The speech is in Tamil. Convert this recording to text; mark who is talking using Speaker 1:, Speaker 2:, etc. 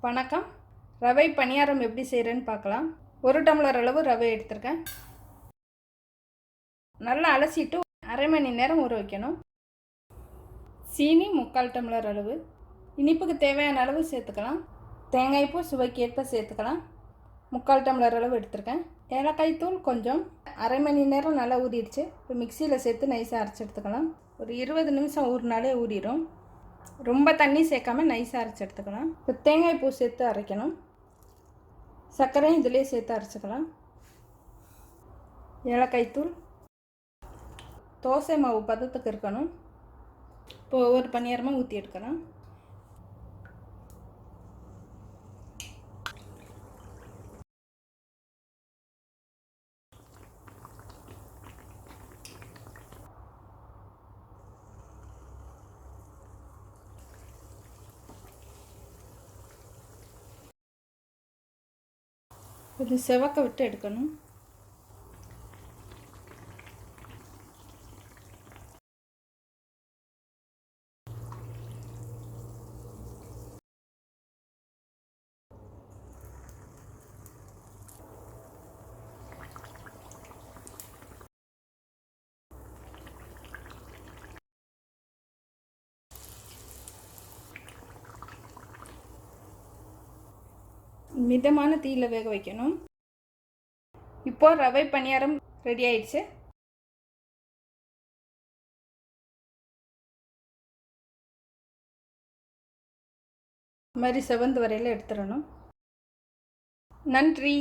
Speaker 1: வணக்கம். ரவை பணியாரம் எப்படி செய்கிறேன்னு பார்க்கலாம். 1 டம்ளர் அளவு ரவை எடுத்திருக்கேன். நல்லா அலசிட்டு அரை மணி நேரம் ஊற வைக்கணும். சீனி 3/4 டம்ளர் அளவு. இனிப்புக்கு தேவையான அளவு சேர்த்துக்கலாம். தேங்காய் பூ சுவைக்கேற்ப சேர்த்துக்கலாம். 3/4 டம்ளர் அளவு எடுத்திருக்கேன். ஏலக்காய் தூள் கொஞ்சம். அரை மணி நேரம் நல்லா ஊறிடுச்சு. இப்போ மிக்சியில் சேர்த்து நைஸாக அரைச்சி எடுத்துக்கலாம். ஒரு 20 நிமிஷம் ஊறினாலே ஊறிடும். ரொம்ப தண்ணி சேர்க்காம நைஸாக அரைச்சி எடுத்துக்கலாம். இப்போ தேங்காய் பூ சேர்த்து அரைக்கணும். சர்க்கரையும் இதிலே சேர்த்து அரைச்சிக்கலாம். ஏலக்காய் தூள். தோசை மாவு பதத்துக்கு இருக்கணும். இப்போ ஒவ்வொரு பணியாரமாக ஊற்றி எடுக்கலாம். இது செவக்க விட்டு எடுக்கணும். மிதமான தீயில் வேக வைக்கணும். இப்போ ரவை பணியாரம் ரெடி ஆயிடுச்சு. இந்த மாதிரி செவந்து வரையில் எடுத்துடணும். நன்றி.